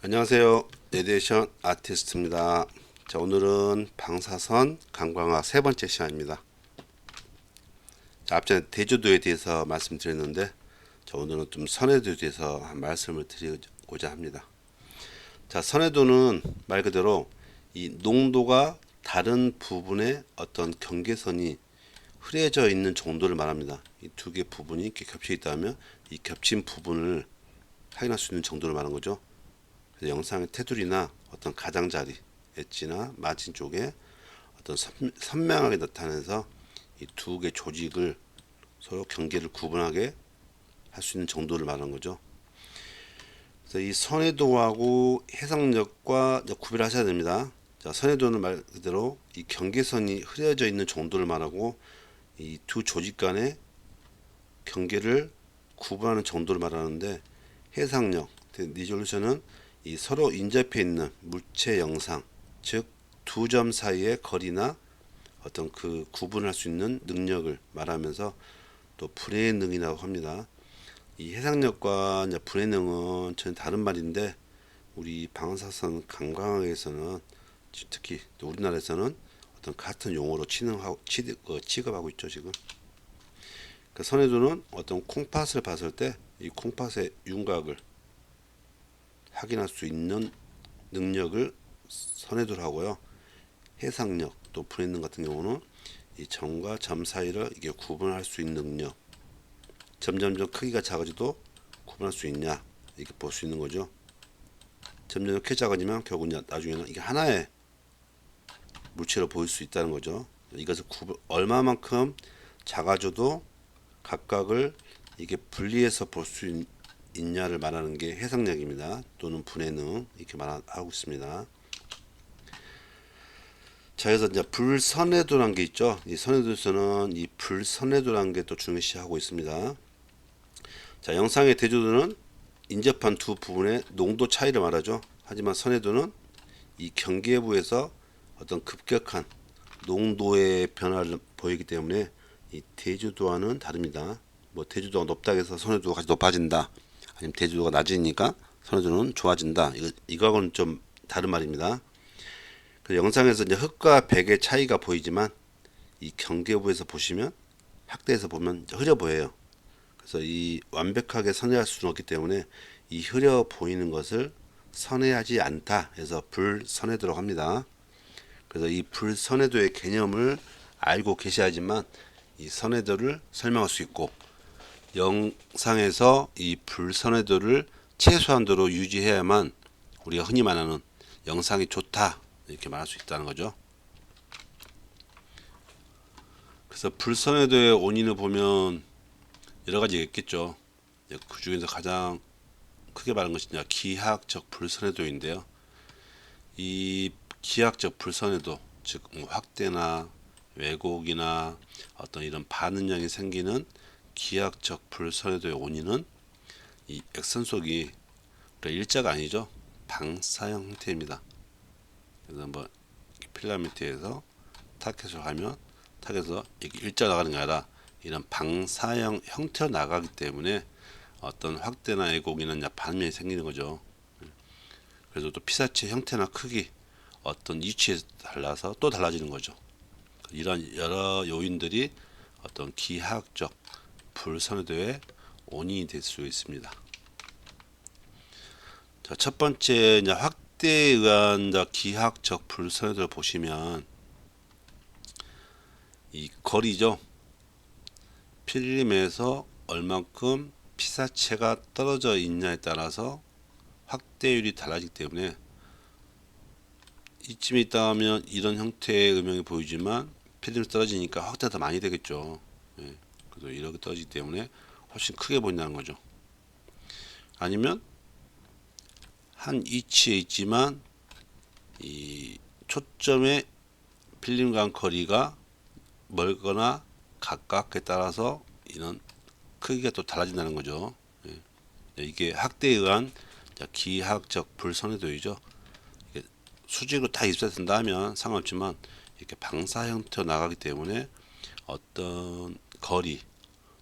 안녕하세요. 레디에이션 아티스트입니다. 자, 오늘은 방사선 강광학 세 번째 시간입니다. 자, 앞전에 대조도에 대해서 말씀드렸는데, 자, 오늘은 좀 선해도에 대해서 말씀을 드리고자 합니다. 자, 선해도는 말 그대로 이 농도가 다른 부분의 어떤 경계선이 흐려져 있는 정도를 말합니다. 이 두 개 부분이 이렇게 겹쳐 있다면 이 겹친 부분을 확인할 수 있는 정도를 말하는 거죠. 영상의 테두리나 어떤 가장자리, 엣지나 마진 쪽에 어떤 선명하게 나타내서 이 두 개 조직을 서로 경계를 구분하게 할 수 있는 정도를 말하는 거죠. 그래서 이 선해도하고 해상력과 구별하셔야 됩니다. 자, 선해도는 말 그대로 이 경계선이 흐려져 있는 정도를 말하고 이 두 조직 간의 경계를 구분하는 정도를 말하는데, 해상력, 리졸루션은 이 서로 인접해 있는 물체 영상, 즉 두 점 사이의 거리나 어떤 그 구분할 수 있는 능력을 말하면서 또 불의 능이라고 합니다. 이 해상력과 이제 불의 능은 전혀 다른 말인데, 우리 방사선 강광학에서는 특히 우리나라에서는 어떤 같은 용어로 취급하고 있죠 지금. 그 선해도는 어떤 콩팥을 봤을 때 이 콩팥의 윤곽을 확인할 수 있는 능력을 선해도를 하고요. 해상력 또 불행능 같은 경우는 이 점과 점 사이를 이게 구분할 수 있는 능력, 점점점 크기가 작아져도 구분할 수 있냐 이렇게 볼 수 있는 거죠. 점점 크게 작아지면 결국 나중에는 이게 하나의 물체로 보일 수 있다는 거죠. 이것을 얼마만큼 작아져도 각각을 이게 분리해서 볼 수 있냐를 말하는 게 해상력입니다. 또는 분해능 이렇게 말하고 있습니다. 자, 그래서 이제 불선해도라는 게 있죠. 이 선해도에서는 이 불선해도라는 게 또 중요시하고 있습니다. 자, 영상의 대조도는 인접한 두 부분의 농도 차이를 말하죠. 하지만 선해도는 이 경계부에서 어떤 급격한 농도의 변화를 보이기 때문에 이 대조도와는 다릅니다. 뭐 대조도가 높다고 해서 선해도가 같이 높아진다, 아니면 대조도가 낮으니까 선해도는 좋아진다, 이거하고는 좀 다른 말입니다. 그 영상에서 이제 흑과 백의 차이가 보이지만 이 경계부에서 보시면, 확대해서 보면 흐려 보여요. 그래서 이 완벽하게 선회할 수는 없기 때문에 이 흐려 보이는 것을 선회하지 않다 해서 불선회도라고 합니다. 그래서 이 불선회도의 개념을 알고 계셔야지만 이 선회도를 설명할 수 있고, 영상에서 이 불선회도를 최소한도로 유지해야만 우리가 흔히 말하는 영상이 좋다 이렇게 말할 수 있다는 거죠. 그래서 불선회도의 원인을 보면 여러 가지가 있겠죠. 그 중에서 가장 크게 말하는 것이 기하학적 불선회도인데요. 이 기하학적 불선회도, 즉 확대나 왜곡이나 어떤 이런 반응량이 생기는 기하학적 불선회도의 원인은 이 액선 속이 일자가 아니죠. 방사형 형태입니다. 그래서 뭐 필라멘트에서 타켓으로 가면 타겟에서 이렇게 일자 나가는 게 아니라 이런 방사형 형태로 나가기 때문에 어떤 확대나 왜곡이나 반응이 생기는 거죠. 그래서 또 피사체 형태나 크기, 어떤 위치에 달라서 또 달라지는 거죠. 이런 여러 요인들이 어떤 기하학적 불선회도의 원인이 될 수 있습니다. 자, 첫 번째 이제 확대에 의한 기하학적 불선회도를 보시면 이 거리죠. 필름에서 얼만큼 피사체가 떨어져 있냐에 따라서 확대율이 달라지기 때문에 이쯤에 있다 하면 이런 형태의 음영이 보이지만 필름이 떨어지니까 확대가 더 많이 되겠죠. 예, 그래서 이렇게 떨어지기 때문에 훨씬 크게 보인다는 거죠. 아니면 한 위치에 있지만 이 초점의 필름 간 거리가 멀거나 가깝게 따라서 이런 크기가 또 달라진다는 거죠. 예, 이게 확대에 의한 기하학적 불선회도이죠. 수직으로 다 입수된다 하면 상관없지만 이렇게 방사 형태로 나가기 때문에 어떤 거리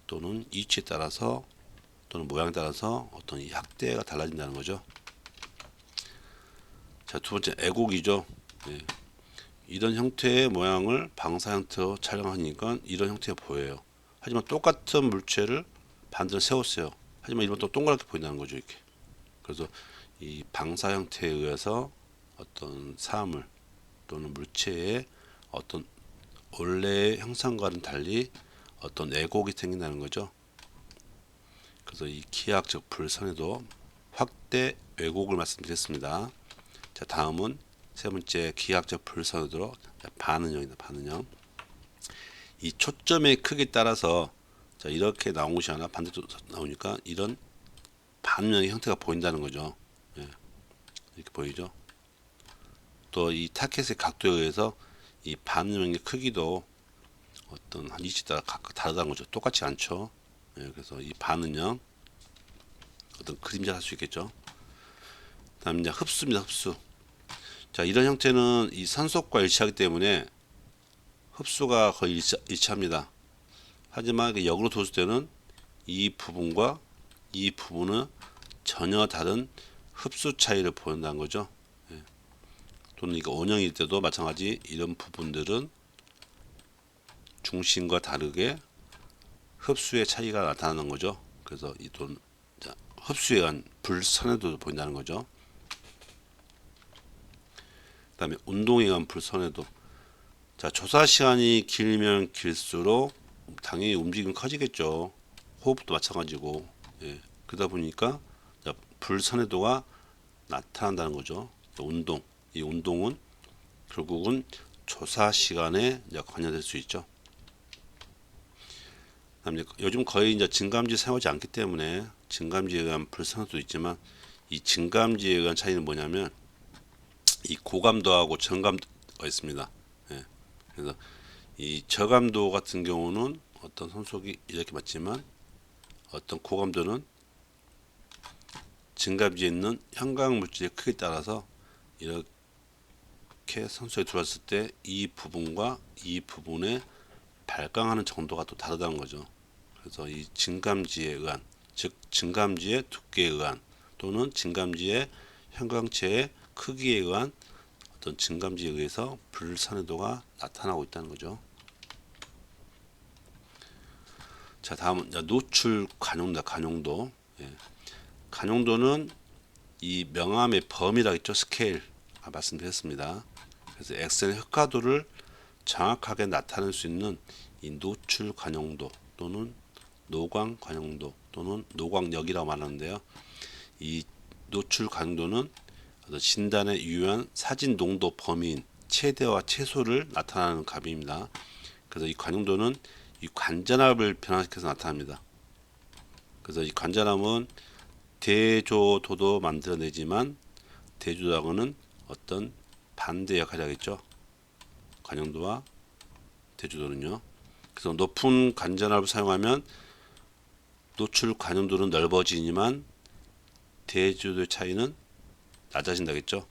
또는 위치에 따라서 또는 모양에 따라서 어떤 이 확대가 달라진다는 거죠. 자, 두 번째 애곡이죠. 예. 이런 형태의 모양을 방사 형태로 촬영하니까 이런 형태가 보여요. 하지만 똑같은 물체를 반대로 세웠어요. 하지만 이건 또 동그랗게 보인다는 거죠, 이렇게. 그래서 이 방사 형태에 의해서 어떤 사물 또는 물체의 어떤 원래의 형상과는 달리 어떤 왜곡이 생긴다는 거죠. 그래서 이 기하학적 불선에도 확대 왜곡을 말씀드렸습니다. 자, 다음은 세 번째 기하학적 불선으로 반응형이다. 반응형. 이 초점의 크기에 따라서 자, 이렇게 나온 것이 하나 반대로 나오니까 이런 반응형의 형태가 보인다는 거죠. 예, 이렇게 보이죠. 또 이 타켓의 각도에 의해서 이 반응형의 크기도 어떤 한 위치에 따라 각각 다르다는 거죠. 똑같지 않죠. 예, 그래서 이 반응형 어떤 그림자 할 수 있겠죠. 다음 이제 흡수입니다. 흡수. 자, 이런 형태는 이 산속과 일치하기 때문에 흡수가 거의 일치합니다. 하지만 역으로 뒀을 때는 이 부분과 이 부분은 전혀 다른 흡수 차이를 보인다는 거죠. 예. 또는 이거 원형일 때도 마찬가지 이런 부분들은 중심과 다르게 흡수의 차이가 나타나는 거죠. 그래서 이 또는 흡수에 의한 불선회도 보인다는 거죠. 그 다음에 운동에 의한 불선회도. 자, 조사 시간이 길면 길수록 당연히 움직임이 커지겠죠. 호흡도 마찬가지고. 예. 그러다 보니까 불선회도가 나타난다는 거죠. 운동. 이 운동은 결국은 조사 시간에 관여될 수 있죠. 그다음에 요즘 거의 이제 증감지 사용하지 않기 때문에 증감지에 의한 불선회도 있지만 이 증감지에 의한 차이는 뭐냐면 이 고감도하고 저감도가 있습니다. 예. 그래서 이 저감도 같은 경우는 어떤 손속이 이렇게 맞지만 어떤 고감도는 증감지에 있는 형광 물질의 크기에 따라서 이렇게 선수에 들어왔을 때 이 부분과 이 부분의 발광하는 정도가 또 다르다는 거죠. 그래서 이 증감지에 의한, 즉 증감지의 두께에 의한 또는 증감지의 형광체의 크기에 의한 어떤 증감지에 의해서 불선회도가 나타나고 있다는 거죠. 자, 다음은 노출 관용도. 관용도. 예. 관용도는 이 명암의 범위라고 했죠. 스케일 말씀드렸습니다. 그래서 엑셀의 흑화도를 정확하게 나타낼 수 있는 이 노출 관용도 또는 노광 관용도 또는 노광력이라고 말하는데요. 이 노출 관용도는 진단에 유효한 사진 농도 범위인 최대와 최소를 나타내는 값입니다. 그래서 이 관용도는 이 관전압을 변화시켜서 나타납니다. 그래서 이 관전압은 대조도도 만들어내지만 대조도하고는 어떤 반대 역할을 하겠죠. 관용도와 대조도는요. 그래서 높은 관전압을 사용하면 노출 관용도는 넓어지지만 대조도의 차이는 낮아진다겠죠.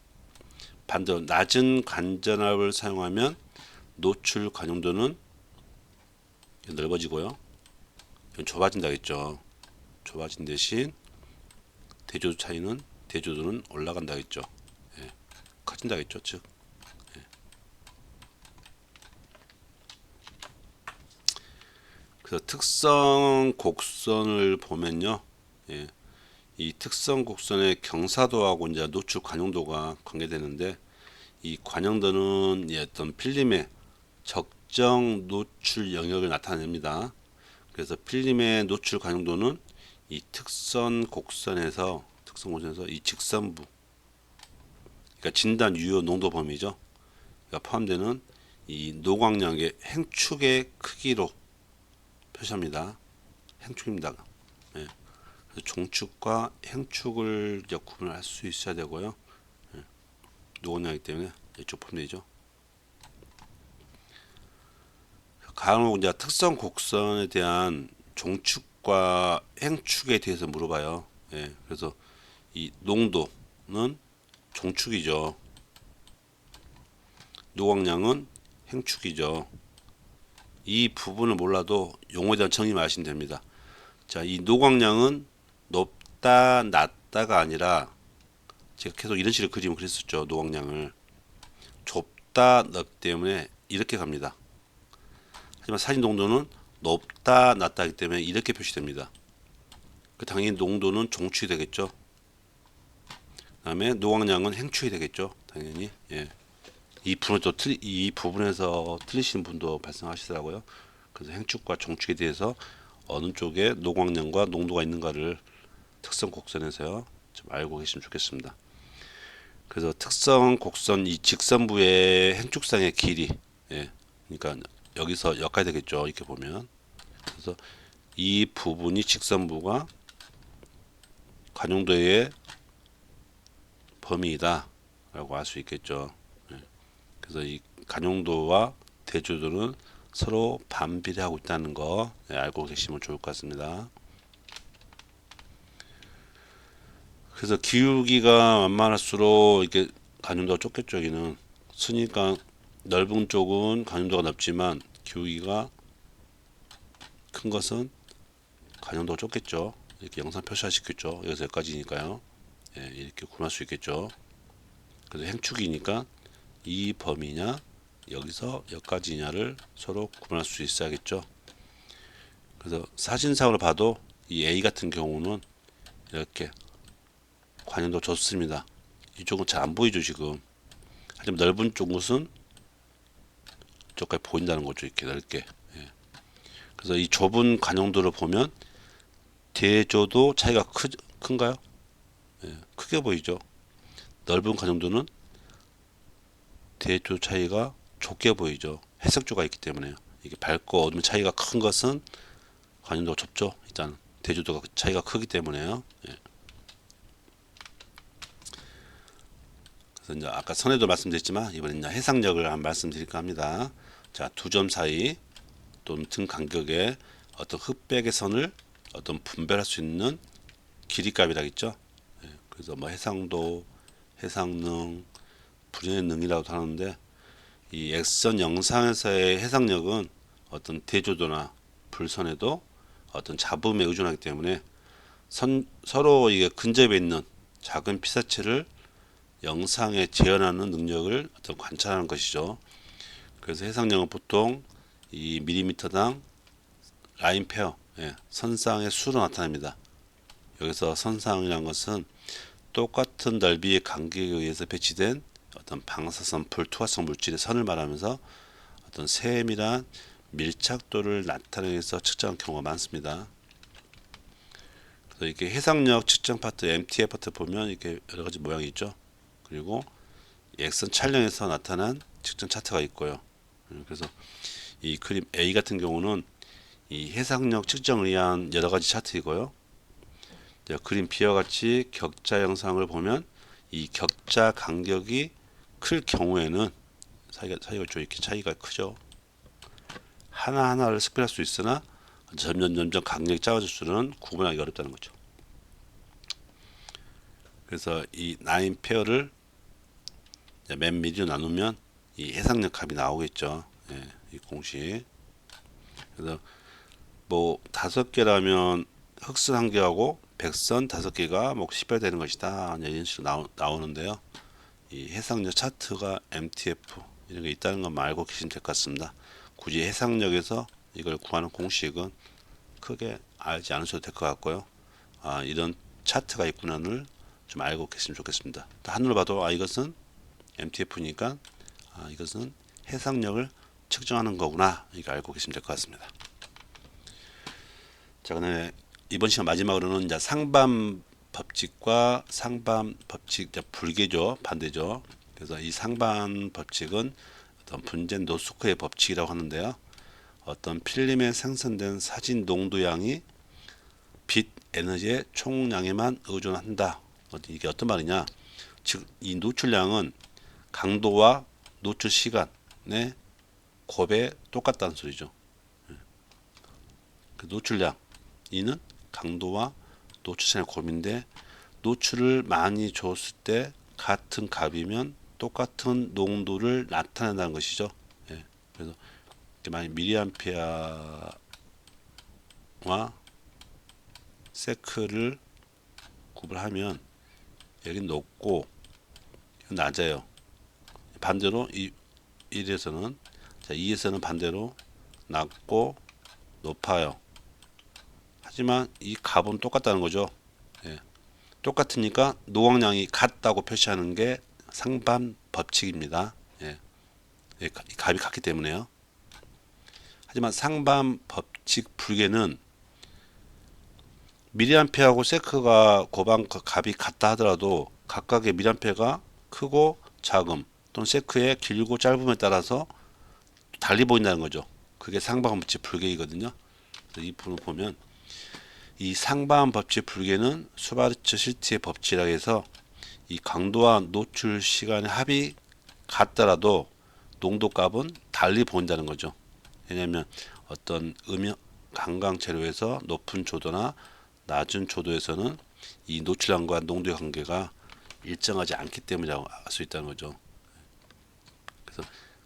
반대로 낮은 관전압을 사용하면 노출 관용도는 넓어지고요. 좁아진다겠죠. 좁아진 대신 대조도 차이는 대조도는 올라간다겠죠. 예, 커진다겠죠. 즉 예. 그래서 특성 곡선을 보면요. 예, 이 특성 곡선의 경사도하고 이제 노출 관용도가 관계되는데 이 관용도는 어떤 필름의 적정 노출 영역을 나타냅니다. 그래서 필름의 노출 관용도는 이 특선 곡선에서 이 직선부, 그러니까 진단 유효 농도 범위죠. 그러니까 포함되는 이 노광량의 행축의 크기로 표시합니다. 행축입니다. 예. 그래서 종축과 행축을 구분할 수 있어야 되고요. 예. 노광량이기 때문에 이쪽 포함되죠. 간혹 이제 특성 곡선에 대한 종축과 행축에 대해서 물어봐요. 예, 그래서 이 농도는 종축이죠. 노광량은 행축이죠. 이 부분을 몰라도 용어에 대한 정의만 아시면 됩니다. 자, 이 노광량은 높다 낮다가 아니라 제가 계속 이런 식으로 그리면 그랬었죠. 노광량을 좁다 넓기 때문에 이렇게 갑니다. 하지만 사진 농도는 높다 낮다 하기 때문에 이렇게 표시됩니다. 당연히 농도는 종축이 되겠죠. 그 다음에 노광량은 행축이 되겠죠. 당연히. 예. 이 부분에서 틀리시는 분도 발생하시더라고요. 그래서 행축과 종축에 대해서 어느 쪽에 노광량과 농도가 있는가를 특성 곡선에서요 좀 알고 계시면 좋겠습니다. 그래서 특성 곡선 이 직선부의 행축상의 길이, 예, 그러니까 여기서 역할이 되겠죠. 이렇게 보면. 그래서 이 부분이 직선부가 관용도의 범위이다 라고 할 수 있겠죠. 예. 그래서 이 관용도와 대조도는 서로 반비례하고 있다는 거, 예, 알고 계시면 좋을 것 같습니다. 그래서 기울기가 만만할수록 이렇게 관용도가 좁겠죠. 여기는 스니까 넓은 쪽은 관용도가 넓지만 기울기가 큰 것은 관용도가 좁겠죠. 이렇게 영상 표시하시겠죠. 여기서 여기까지니까요. 예, 이렇게 구분할 수 있겠죠. 그래서 행축이니까 이 범위냐 여기서 여기까지냐를 서로 구분할 수 있어야겠죠. 그래서 사진상으로 봐도 이 A 같은 경우는 이렇게 관용도 좋습니다. 이쪽은 잘 안 보이죠 지금. 하지만 넓은 쪽은 저까지 보인다는 거죠. 이렇게 넓게. 예. 그래서 이 좁은 관용도를 보면 대조도 차이가 큰가요? 예, 크게 보이죠. 넓은 관용도는 대조 차이가 좁게 보이죠. 해석조가 있기 때문에요. 이게 밝고 어두운 차이가 큰 것은 관용도가 좁죠. 일단 대조도가 차이가 크기 때문에요. 예. 그래서 이제 아까 선에도 말씀드렸지만 이번엔 해상력을 한번 말씀드릴까 합니다. 자, 두 점 사이 또는 등 간격에 어떤 흑백의 선을 어떤 분별할 수 있는 길이값이라겠죠. 예. 그래서 뭐 해상도, 해상능, 불연의 능이라고도 하는데 이 X선 영상에서의 해상력은 어떤 대조도나 불선에도 어떤 잡음에 의존하기 때문에 서로 이게 근접해 있는 작은 피사체를 영상에 재현하는 능력을 어떤 관찰하는 것이죠. 그래서 해상력은 보통 이 밀리미터당 라인 페어, 예, 선상의 수로 나타납니다. 여기서 선상이라는 것은 똑같은 넓이의 간격에 의해서 배치된 어떤 방사선 불투과성 물질의 선을 말하면서 어떤 세밀한 밀착도를 나타내기 위해서 측정한 경우가 많습니다. 그래서 이렇게 해상력 측정 파트 MTF 파트 보면 이렇게 여러 가지 모양이 있죠. 그리고 X선 촬영에서 나타난 측정 차트가 있고요. 그래서 이 그림 A 같은 경우는 이 해상력 측정을 위한 여러 가지 차트이고요. 그림 B와 같이 격자 영상을 보면 이 격자 간격이 클 경우에는 사이가 좀 이렇게 차이가 크죠. 하나하나를識別할 수 있으나 점점 간격이 작아질수록 구분하기 어렵다는 거죠. 그래서 이 라인 페어를 몇 미리로 나누면 이 해상력 값이 나오겠죠. 예, 이 공식. 그래서 뭐 5개라면 흑선 1개하고 백선 5개가 뭐 10배 되는 것이다. 이런 식으로 나오는데요. 이 해상력 차트가 MTF 이런 게 있다는 것만 알고 계시면 될 것 같습니다. 굳이 해상력에서 이걸 구하는 공식은 크게 알지 않으셔도 될 것 같고요. 이런 차트가 있구나를 좀 알고 계시면 좋겠습니다. 한눈으로 봐도 이것은 MTF니까 이것은 해상력을 측정하는 거구나 이거 알고 계시면 될 것 같습니다. 자, 그다음에 이번 시간 마지막으로는 이제 상반 법칙과 상반 법칙 불개죠. 반대죠. 그래서 이 상반 법칙은 어떤 분젠 노스코의 법칙이라고 하는데요. 어떤 필름에 생성된 사진 농도량이 빛 에너지의 총량에만 의존한다. 이게 어떤 말이냐? 즉 이 노출량은 강도와 노출 시간의 곱에 똑같다는 소리죠. 그 노출량 이는 강도와 노출 시간의 곱인데 노출을 많이 줬을 때 같은 값이면 똑같은 농도를 나타낸다는 것이죠. 예, 그래서 만약 미리암페어와 세크를 구분하면 여기 높고 낮아요. 반대로 1에서는, 자 2에서는 반대로 낮고 높아요. 하지만 이 값은 똑같다는 거죠. 예. 똑같으니까 노광량이 같다고 표시하는 게 상반 법칙입니다. 예. 예, 값이 같기 때문에요. 하지만 상반 법칙 불개는 미리암페하고 세크가 고방 값이 같다 하더라도 각각의 미리암페가 크고 작음 또는 세크의 길고 짧음에 따라서 달리 보인다는 거죠. 그게 상반 법칙 불개이거든요. 그래서 이 부분을 보면 이 상반 법칙 불개는 슈바르츠 실트의 법칙이라 해서 이 강도와 노출 시간의 합이 같더라도 농도값은 달리 보인다는 거죠. 왜냐하면 어떤 강강 재료에서 높은 조도나 낮은 조도에서는 이 노출량과 농도의 관계가 일정하지 않기 때문이라고 알 수 있다는 거죠.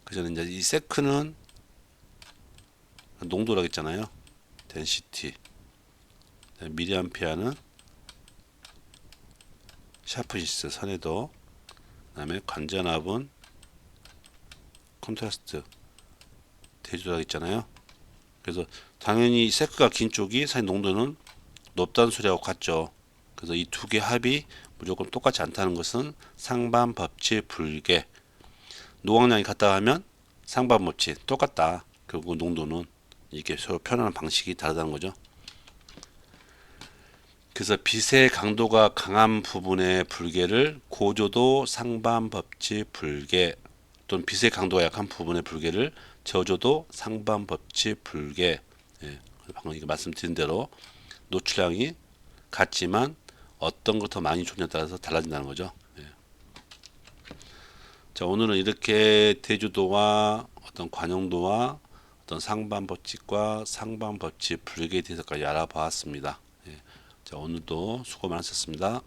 그래서 이제 이 세크는 농도라고 했잖아요. 덴시티. 미리암페어는 샤프니스 선해도. 그다음에 관전압은 컨트라스트 대조라고 했잖아요. 그래서 당연히 세크가 긴 쪽이 사실 농도는 높다는 소리하고 같죠. 그래서 이 두 개 합이 무조건 똑같지 않다는 것은 상반 법칙 불개. 노광량이 같다 하면 상반 법칙 똑같다. 결국 농도는 이렇게 서로 표현하는 방식이 다르다는 거죠. 그래서 빛의 강도가 강한 부분의 불개를 고조도 상반 법칙 불개, 또는 빛의 강도가 약한 부분의 불개를 저조도 상반 법칙 불개. 예, 방금 이거 말씀드린 대로 노출량이 같지만 어떤 걸 더 많이 줬냐에 따라서 달라진다는 거죠. 예. 자, 오늘은 이렇게 대조도와 어떤 관용도와 어떤 상반 법칙과 상반 법칙 불개에 대해서까지 알아보았습니다. 예. 자, 오늘도 수고 많으셨습니다.